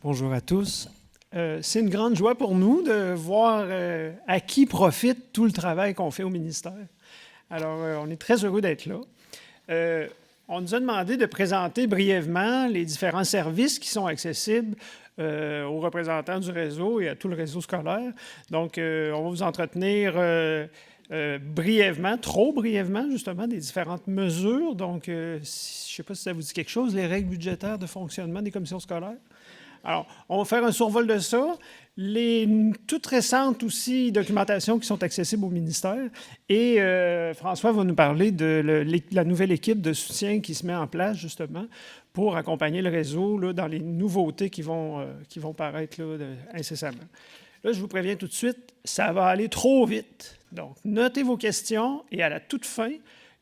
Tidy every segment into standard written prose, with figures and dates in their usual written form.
Bonjour à tous. C'est une grande joie pour nous de voir à qui profite tout le travail qu'on fait au ministère. Alors, on est très heureux d'être là. On nous a demandé de présenter brièvement les différents services qui sont accessibles aux représentants du réseau et à tout le réseau scolaire. Donc, on va vous entretenir brièvement, trop brièvement, justement, des différentes mesures. Donc, je ne sais pas si ça vous dit quelque chose, les règles budgétaires de fonctionnement des commissions scolaires. Alors, on va faire un survol de ça. Les toutes récentes aussi documentations qui sont accessibles au ministère. Et François va nous parler de la nouvelle équipe de soutien qui se met en place, justement, pour accompagner le réseau là, dans les nouveautés qui vont paraître là, incessamment. Là, je vous préviens tout de suite, ça va aller trop vite. Donc, notez vos questions et à la toute fin,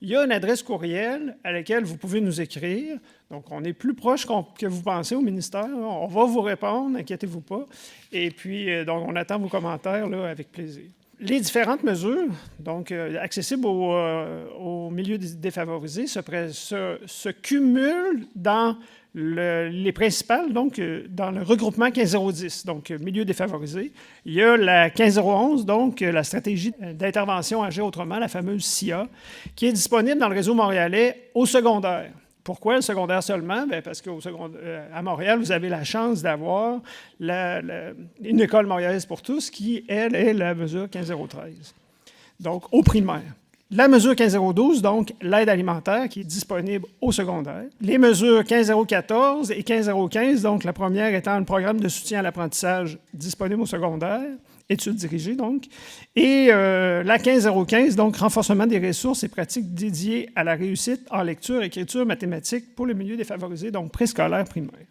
il y a une adresse courriel à laquelle vous pouvez nous écrire. Donc, on est plus proche que vous pensez au ministère. On va vous répondre, inquiétez-vous pas. Et puis, donc, on attend vos commentaires là, avec plaisir. Les différentes mesures, donc accessibles aux milieux défavorisés, se cumulent dans les principales, donc dans le regroupement 15010, donc milieux défavorisés. Il y a la 15011, donc la stratégie d'intervention Agir autrement, la fameuse SIA, qui est disponible dans le réseau montréalais au secondaire. Pourquoi le secondaire seulement? Bien, parce qu'à Montréal, vous avez la chance d'avoir une école montréalaise pour tous qui, elle, est la mesure 15013. Donc, au primaire. La mesure 15012, donc l'aide alimentaire qui est disponible au secondaire. Les mesures 15014 et 15015, donc la première étant le programme de soutien à l'apprentissage disponible au secondaire, études dirigées donc, et la 15015, donc renforcement des ressources et pratiques dédiées à la réussite en lecture, écriture, mathématiques pour les milieux défavorisés, donc préscolaire, primaire.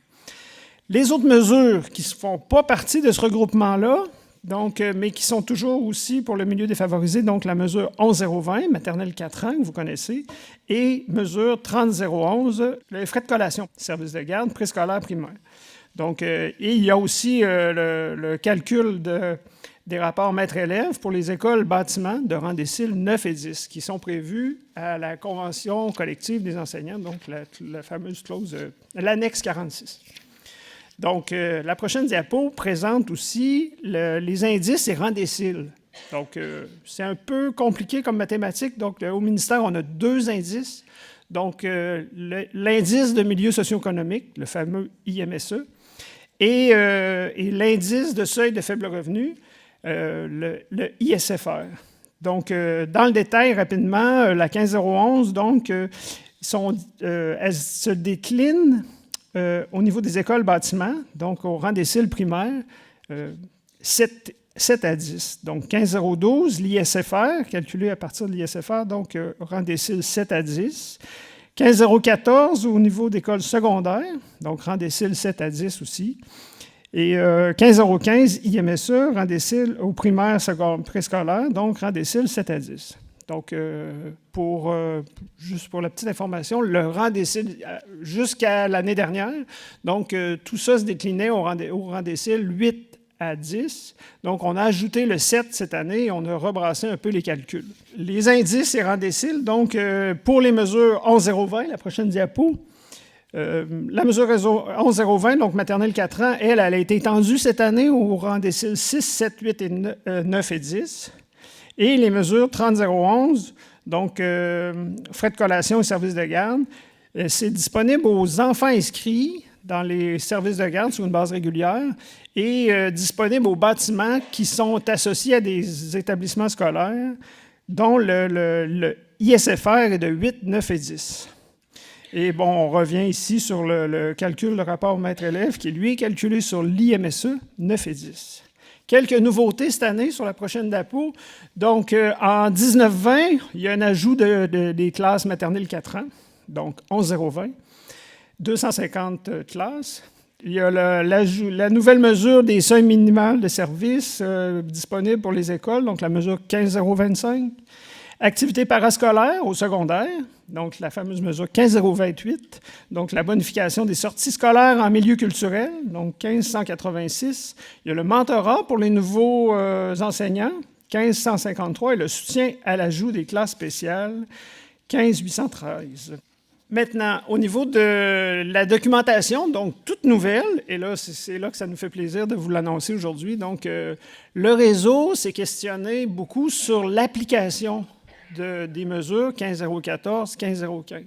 Les autres mesures qui ne font pas partie de ce regroupement-là, donc, mais qui sont toujours aussi pour le milieu défavorisé, donc la mesure 11020, maternelle 4 ans, que vous connaissez, et mesure 30011, les frais de collation, service de garde, préscolaire, primaire. Donc, et il y a aussi le calcul des rapports maître-élève pour les écoles bâtiments de rang décile 9 et 10, qui sont prévus à la Convention collective des enseignants, donc la fameuse clause, l'annexe 46. Donc, la prochaine diapo présente aussi les indices et rangs déciles. Donc, c'est un peu compliqué comme mathématique. Donc, au ministère, on a 2 indices. Donc, l'indice de milieu socio-économique, le fameux IMSE, et l'indice de seuil de faible revenu, le ISFR. Donc, dans le détail, rapidement, la 15011, donc, elle se décline au niveau des écoles bâtiments, donc au rang décile primaire, 7 à 10. Donc, 15012, l'ISFR, calculé à partir de l'ISFR, donc au rang décile 7 à 10. 15014 au niveau d'école secondaire, donc rang décile 7 à 10 aussi. Et 15015, IMSE, rang décile au primaire préscolaire, donc rang décile 7 à 10. Donc, juste pour la petite information, le rang décile jusqu'à l'année dernière, donc tout ça se déclinait au rang décile 8 à 10. Donc, on a ajouté le 7 cette année et on a rebrassé un peu les calculs. Les indices et rangs déciles, donc pour les mesures 11020, la prochaine diapo, la mesure 11020, donc maternelle 4 ans, elle a été étendue cette année au rang décile 6, 7, 8 et 9 et 10. Et les mesures 30011, donc frais de collation et services de garde, c'est disponible aux enfants inscrits dans les services de garde sur une base régulière et disponible aux bâtiments qui sont associés à des établissements scolaires dont le ISFR est de 8, 9 et 10. Et bon, on revient ici sur le calcul de rapport maître-élève qui, lui, est calculé sur l'IMSE 9 et 10. Quelques nouveautés cette année sur la prochaine diapo. Donc, en 19-20, il y a un ajout des classes maternelles 4 ans, donc 11020, 250 classes. Il y a la nouvelle mesure des seuils minimales de services disponibles pour les écoles, donc la mesure 15025. Activités parascolaires au secondaire, donc la fameuse mesure 15028, donc la bonification des sorties scolaires en milieu culturel, donc 1586. Il y a le mentorat pour les nouveaux enseignants, 1553, et le soutien à l'ajout des classes spéciales, 15813. Maintenant, au niveau de la documentation, donc toute nouvelle, et là, c'est là que ça nous fait plaisir de vous l'annoncer aujourd'hui. Donc, le réseau s'est questionné beaucoup sur l'application des mesures 15.014, 15.015.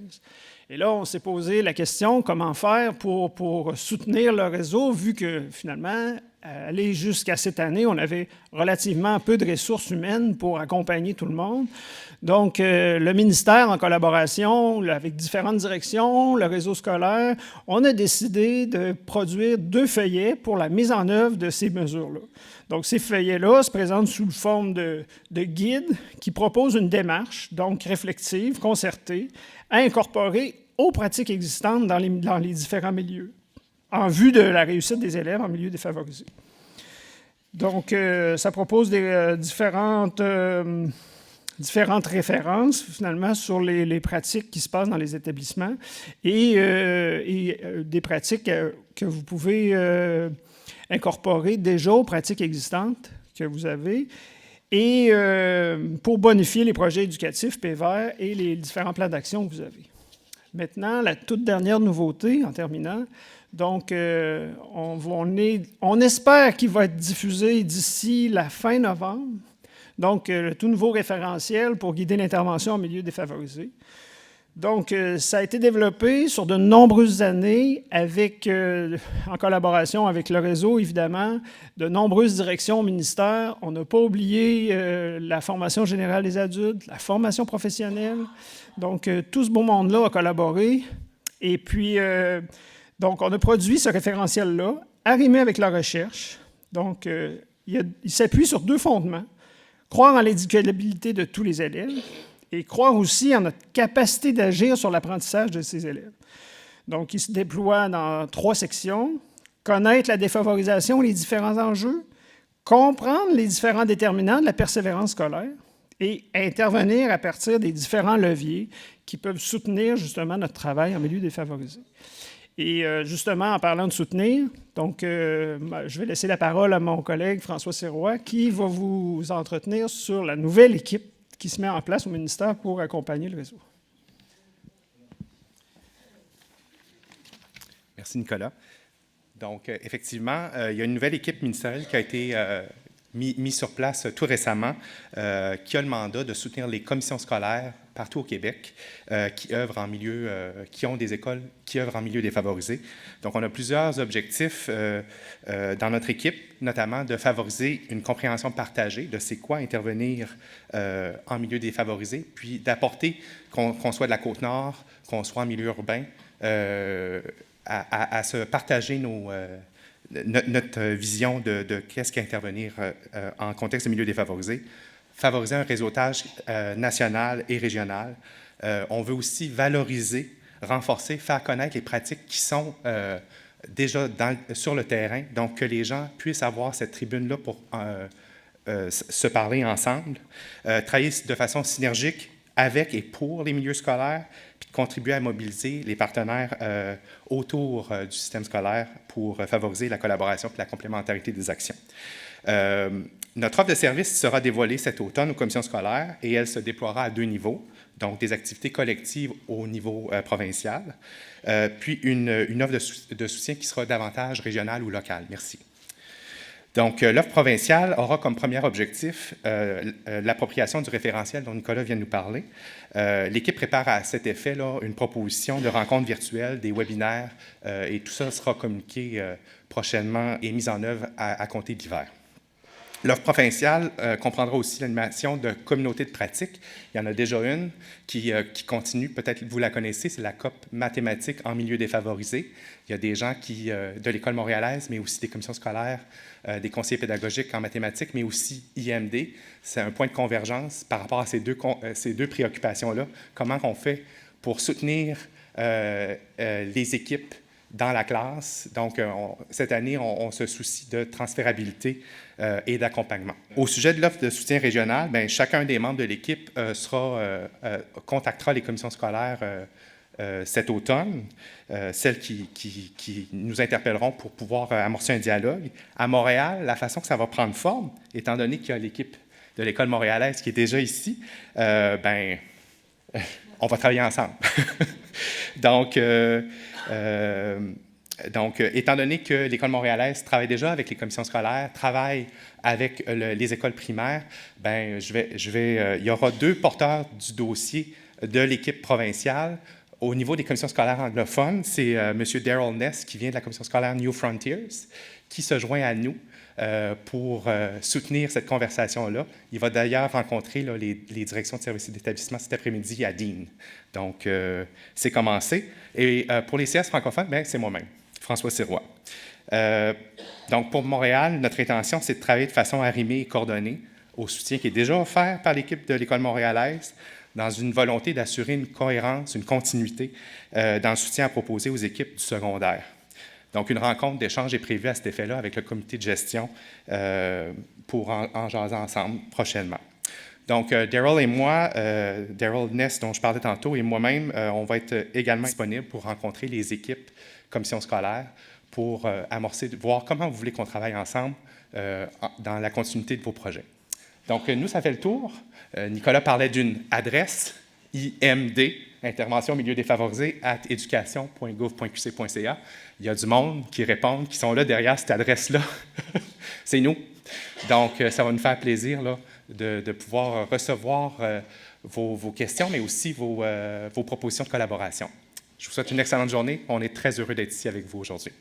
Et là, on s'est posé la question comment faire pour soutenir le réseau, vu que finalement, aller jusqu'à cette année, on avait relativement peu de ressources humaines pour accompagner tout le monde. Donc, le ministère, en collaboration avec différentes directions, le réseau scolaire, on a décidé de produire 2 feuillets pour la mise en œuvre de ces mesures-là. Donc, ces feuillets-là se présentent sous forme de guide qui propose une démarche, donc réflexive, concertée, à incorporer aux pratiques existantes dans les différents milieux, en vue de la réussite des élèves en milieu défavorisé. Donc, ça propose des différentes références, finalement, sur les pratiques qui se passent dans les établissements et des pratiques que vous pouvez incorporer déjà aux pratiques existantes que vous avez et pour bonifier les projets éducatifs PVER et les différents plans d'action que vous avez. Maintenant, la toute dernière nouveauté, en terminant, donc on espère qu'il va être diffusé d'ici la fin novembre. Donc, le tout nouveau référentiel pour guider l'intervention en milieu défavorisé. Donc, ça a été développé sur de nombreuses années en collaboration avec le réseau, évidemment, de nombreuses directions au ministère. On n'a pas oublié la formation générale des adultes, la formation professionnelle. Donc, tout ce beau monde-là a collaboré. Et puis, donc, on a produit ce référentiel-là, arrimé avec la recherche. Donc, il s'appuie sur 2 fondements. Croire en l'éducabilité de tous les élèves et croire aussi en notre capacité d'agir sur l'apprentissage de ces élèves. Donc, il se déploie dans 3 sections. Connaître la défavorisation et les différents enjeux, comprendre les différents déterminants de la persévérance scolaire et intervenir à partir des différents leviers qui peuvent soutenir justement notre travail en milieu défavorisé. Et justement, en parlant de soutenir, donc, je vais laisser la parole à mon collègue François Sirois qui va vous entretenir sur la nouvelle équipe qui se met en place au ministère pour accompagner le réseau. Merci, Nicolas. Donc, effectivement, il y a une nouvelle équipe ministérielle qui a été mise sur place tout récemment, qui a le mandat de soutenir les commissions scolaires partout au Québec qui œuvrent en milieu, qui ont des écoles qui œuvrent en milieu défavorisé. Donc, on a plusieurs objectifs dans notre équipe, notamment de favoriser une compréhension partagée de c'est quoi intervenir en milieu défavorisé, puis d'apporter, qu'on soit de la Côte-Nord, qu'on soit en milieu urbain, à se partager notre vision de qu'est-ce qu'intervenir en contexte de milieu défavorisé, favoriser un réseautage national et régional. On veut aussi valoriser, renforcer, faire connaître les pratiques qui sont déjà sur le terrain, donc que les gens puissent avoir cette tribune-là pour se parler ensemble, travailler de façon synergique avec et pour les milieux scolaires, puis contribuer à mobiliser les partenaires autour du système scolaire pour favoriser la collaboration et la complémentarité des actions. Notre offre de service sera dévoilée cet automne aux commissions scolaires et elle se déploiera à 2 niveaux, donc des activités collectives au niveau provincial, puis une offre de soutien qui sera davantage régionale ou locale. Merci. Donc, l'offre provinciale aura comme premier objectif l'appropriation du référentiel dont Nicolas vient de nous parler. L'équipe prépare à cet effet là, une proposition de rencontres virtuelles, des webinaires, et tout ça sera communiqué prochainement et mis en œuvre à compter d'hiver. L'offre provinciale comprendra aussi l'animation de communautés de pratique. Il y en a déjà une qui continue, peut-être vous la connaissez, c'est la COP mathématiques en milieu défavorisé. Il y a des gens de l'École montréalaise, mais aussi des commissions scolaires, des conseillers pédagogiques en mathématiques, mais aussi IMD. C'est un point de convergence par rapport à ces deux préoccupations-là. Comment on fait pour soutenir les équipes dans la classe. Donc, cette année, on se soucie de transférabilité et d'accompagnement. Au sujet de l'offre de soutien régional, bien, chacun des membres de l'équipe contactera les commissions scolaires cet automne, celles qui nous interpelleront pour pouvoir amorcer un dialogue. À Montréal, la façon que ça va prendre forme, étant donné qu'il y a l'équipe de l'École montréalaise qui est déjà ici, bien... on va travailler ensemble. Donc, étant donné que l'École montréalaise travaille déjà avec les commissions scolaires, travaille avec les écoles primaires, ben, il y aura 2 porteurs du dossier de l'équipe provinciale. Au niveau des commissions scolaires anglophones, c'est M. Daryl Ness, qui vient de la commission scolaire New Frontiers, qui se joint à nous pour soutenir cette conversation-là. Il va d'ailleurs rencontrer là, les directions de services et d'établissement cet après-midi à Dean. Donc, c'est commencé. Et pour les CS francophones, ben, c'est moi-même, François Sirois. Donc, pour Montréal, notre intention, c'est de travailler de façon arrimée et coordonnée au soutien qui est déjà offert par l'équipe de l'École montréalaise, dans une volonté d'assurer une cohérence, une continuité dans le soutien à proposer aux équipes du secondaire. Donc, une rencontre d'échange est prévue à cet effet-là avec le comité de gestion pour en jaser ensemble prochainement. Donc, Daryl et moi, Daryl Ness, dont je parlais tantôt, et moi-même, on va être également disponibles pour rencontrer les équipes commission scolaire pour amorcer, voir comment vous voulez qu'on travaille ensemble dans la continuité de vos projets. Donc, nous, ça fait le tour. Nicolas parlait d'une adresse, IMD, Intervention au milieu défavorisé, @education.gouv.qc.ca. Il y a du monde qui répondent, qui sont là derrière cette adresse-là. C'est nous. Donc, ça va nous faire plaisir là, de pouvoir recevoir vos questions, mais aussi vos propositions de collaboration. Je vous souhaite une excellente journée. On est très heureux d'être ici avec vous aujourd'hui.